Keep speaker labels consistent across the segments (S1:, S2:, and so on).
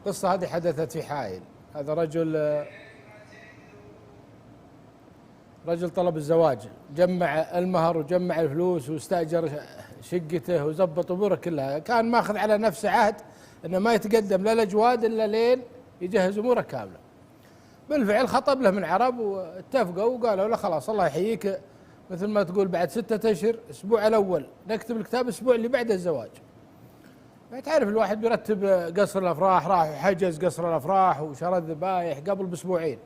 S1: القصة هذه حدثت في حائل. هذا رجل طلب الزواج، جمع المهر وجمع الفلوس واستأجر شقته وزبط أموره كلها، كان ماخذ على نفسه عهد أنه ما يتقدم لا لجواد إلا لين يجهز أموره كاملة. بالفعل خطب له من عرب واتفقوا وقالوا له خلاص الله يحييك، مثل ما تقول بعد 6 أشهر أسبوع الأول نكتب الكتاب، أسبوع اللي بعد الزواج. تعرف الواحد بيرتب قصر الأفراح، راح وحجز قصر الأفراح وشرى الذبايح قبل بأسبوعين،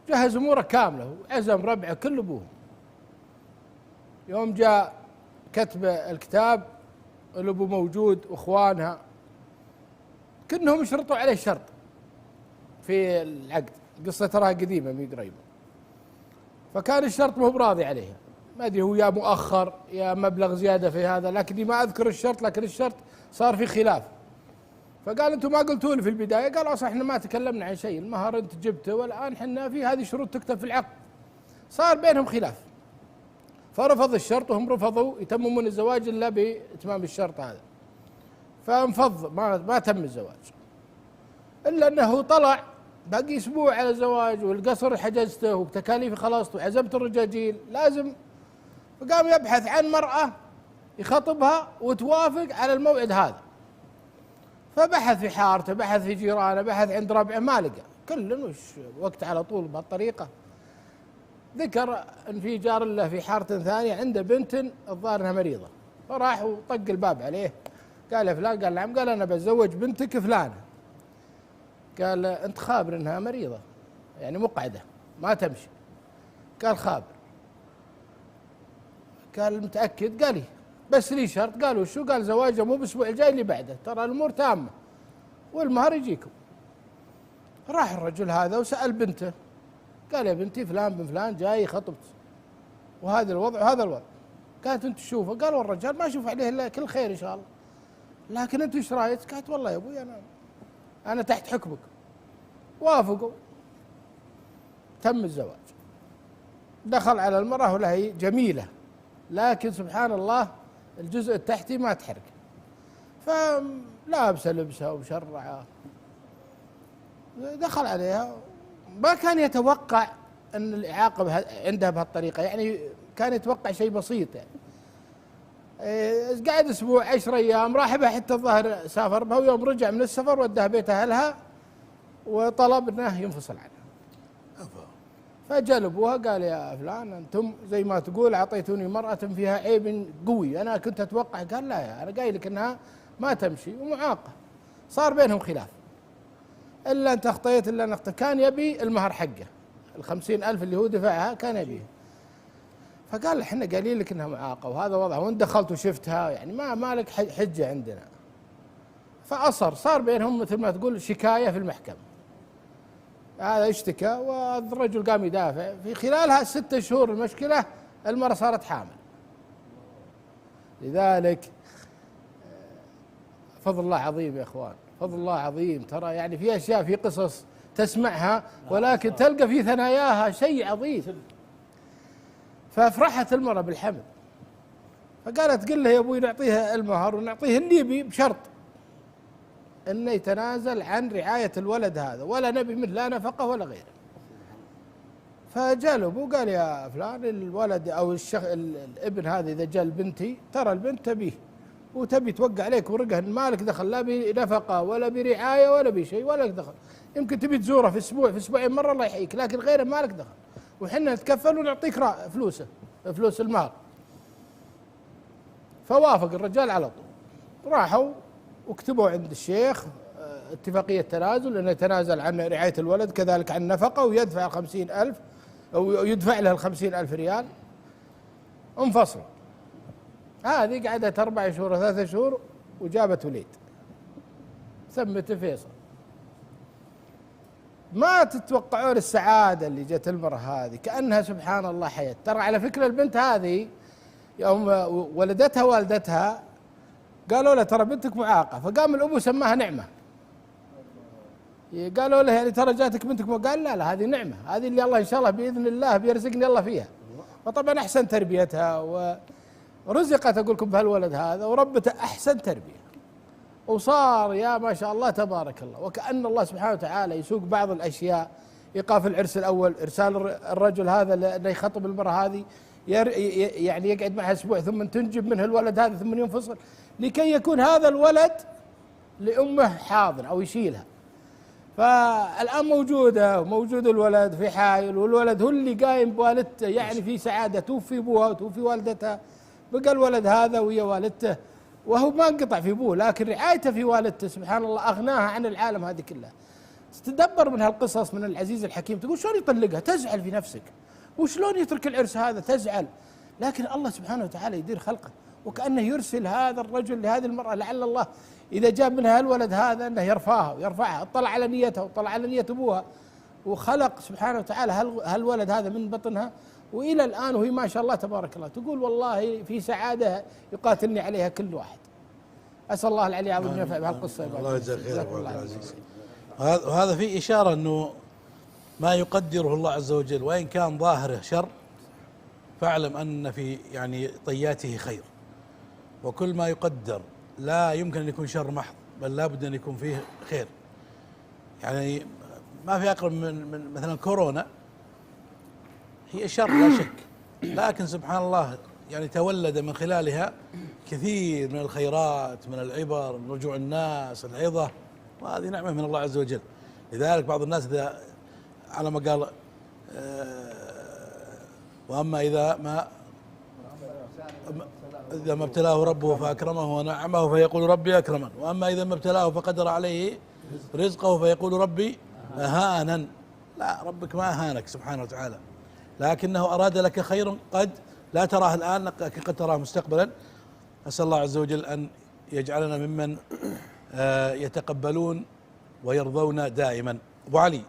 S1: جهز أموره كاملة وعزم ربعه كل أبوهم. يوم جاء كتب الكتاب الأبو موجود وإخوانها كأنهم يشرطوا عليه شرط في العقد، قصة تراها قديمة مي قريبة، فكان الشرط مو براضي عليها، ما أدري هو يا مؤخر يا مبلغ زيادة في هذا، لكني ما أذكر الشرط، لكن الشرط صار في خلاف. فقال أنتم ما قلتوا لي في البداية، قالوا أصلا إحنا ما تكلمنا عن شيء، المهر أنت جبته والآن إحنا في هذه شروط تكتب في العقد. صار بينهم خلاف، فرفض الشرط وهم رفضوا يتممون الزواج إلا بإتمام الشرط هذا، فانفض ما تم الزواج، إلا أنه طلع باقي أسبوع على الزواج والقصر حجزته وتكاليفي خلصت وعزمت الرجاجيل لازم. فقام يبحث عن مرأة يخطبها وتوافق على الموعد هذا، فبحث في حارته، بحث في جيرانه، بحث عند ربعه، ما لقى، كل وش وقت على طول بهالطريقة. ذكر ان في جار له في حارة ثانية عنده بنت الظاهر انها مريضة، فراح وطق الباب عليه، قال يا فلان، قال نعم، قال انا بتزوج بنتك فلانة. قال انت خابر انها مريضة يعني مقعدة ما تمشي؟ قال خابر. قال متأكد؟ قال بس لي شرط. قالوا شو؟ قال زواجه مو بالاسبوع الجاي اللي بعده، ترى الامور تامة والمهر يجيكم. راح الرجل هذا وسأل بنته، قال يا بنتي فلان بن فلان جاي خطبت وهذا الوضع وهذا الوضع. قالت انت تشوفه؟ قال والرجال ما اشوف عليه الا كل خير ان شاء الله، لكن انت ايش رايك؟ قالت والله يا ابوي انا تحت حكمك. وافقوا، تم الزواج. دخل على المرأة وهي جميلة، لكن سبحان الله الجزء التحتي ما تحرك، فلابسه لبسه ومشرعه. دخل عليها، ما كان يتوقع ان الإعاقة عندها بهالطريقة، يعني كان يتوقع شيء بسيط يعني. قعد اسبوع 10 ايام، راح بها حتى الظاهر سافر بها، ويوم رجع من السفر ودها بيت اهلها وطلب انه ينفصل عنها. فجاء ابوها قال يا فلان انتم زي ما تقول اعطيتوني مرأة فيها عيب قوي، انا كنت اتوقع. قال لا يا انا قايل لك انها ما تمشي ومعاقة. صار بينهم خلاف، الا انت اخطيت الا انا اخطيت. كان يبي المهر حقه 50,000 اللي هو دفعها كان يبيه، فقال احنا قايلين لك انها معاقة وهذا وضعها، وانت دخلت وشفتها يعني ما لك حجة عندنا. فأصر، صار بينهم مثل ما تقول شكاية في المحكمة. هذا اشتكى والرجل قام يدافع، في خلالها 6 شهور المشكلة المرأة صارت حامل. لذلك فضل الله عظيم يا اخوان، فضل الله عظيم. ترى يعني في اشياء، في قصص تسمعها ولكن تلقى في ثناياها شيء عظيم. فافرحت المرأة بالحمل، فقالت قل له يا ابوي نعطيها المهر ونعطيه اللي يبي بشرط انه يتنازل عن رعاية الولد هذا، ولا نبي منه لا نفقة ولا غيره. فجاء ابوه قال يا فلان الولد او الابن هذا اذا جاء لبنتي، ترى البنت تبيه وتبي توقع عليك ورقه، ما لك دخل لا بنفقة ولا برعاية ولا بشيء، ولا لك دخل. يمكن تبي تزوره في اسبوع في اسبوعين مرة الله يحييك، لكن غيره ما لك دخل، وحنا نتكفل ونعطيك فلوسه، فلوس المال. فوافق الرجال على طول، راحوا وكتبوا عند الشيخ اتفاقية تنازل، انه يتنازل عن رعاية الولد كذلك عن النفقة، ويدفع 50,000 او يدفع له 50,000 ريال. انفصل. هذه قعدت 4 شهور 3 شهور وجابت وليد سمته فيصل. ما تتوقعون السعادة اللي جت المرأة هذه، كأنها سبحان الله حياة. ترى على فكرة البنت هذه يوم ولدتها والدتها قالوا له ترى بنتك معاقة، فقام الأبو سماها نعمة. قالوا له يعني ترى جاتك بنتك، قال لا لا هذه نعمة، هذه اللي الله إن شاء الله بإذن الله بيرزقني الله فيها. وطبعا أحسن تربيتها ورزقت أقول لكم بهالولد هذا وربته أحسن تربية. وصار يا ما شاء الله تبارك الله، وكأن الله سبحانه وتعالى يسوق بعض الأشياء. إيقاف العرس الأول، إرسال الرجل هذا لأنه يخطب المرأة هذه، يعني يقعد معها أسبوع ثم تنجب منه الولد هذا ثم ينفصل، لكي يكون هذا الولد لأمه حاضن أو يشيلها. فالآن موجود الولد في حائل، والولد هو اللي قايم بوالدته، يعني في سعادة، توفي أبوها وتوفي والدتها، بقى الولد هذا ويا والدته، وهو ما انقطع في أبوه، لكن رعايته في والدته سبحان الله أغناها عن العالم هذه كلها. تدبر من هالقصص من العزيز الحكيم، تقول شلون يطلقها؟ تزعل في نفسك، وشلون يترك العرس هذا؟ تزعل. لكن الله سبحانه وتعالى يدير خلقه، وكأنه يرسل هذا الرجل لهذه المرأة، لعل الله إذا جاب منها الولد هذا أنه يرفعها، اطلع على نيتها واطلع على نية أبوها، وخلق سبحانه وتعالى هالولد هذا من بطنها، وإلى الآن وهي ما شاء الله تبارك الله تقول والله في سعادة يقاتلني عليها كل واحد. أسأل الله العلي العظيم أن ينفع بهالقصة.
S2: الله يجزاك خير أبو عبد العزيز. وهذا فيه إشارة أنه ما يقدره الله عز وجل وإن كان ظاهره شر، فاعلم أن في يعني طياته خير، وكل ما يقدر لا يمكن أن يكون شر محض، بل لا بد أن يكون فيه خير. يعني ما في أقرب من مثلا كورونا، هي شر لا شك، لكن سبحان الله يعني تولد من خلالها كثير من الخيرات، من العبر، من رجوع الناس، العظة، وهذه نعمة من الله عز وجل. لذلك بعض الناس إذا على ما قال وأما إذا ما ابتلاه ربه فأكرمه ونعمه فيقول ربي أكرمن، وأما إذا ما ابتلاه فقدر عليه رزقه فيقول ربي أهانن. لا، ربك ما أهانك سبحانه وتعالى، لكنه أراد لك خيرا قد لا تراه الآن لكن قد تراه مستقبلا. أسأل الله عز وجل أن يجعلنا ممن يتقبلون ويرضون دائما. أبو علي،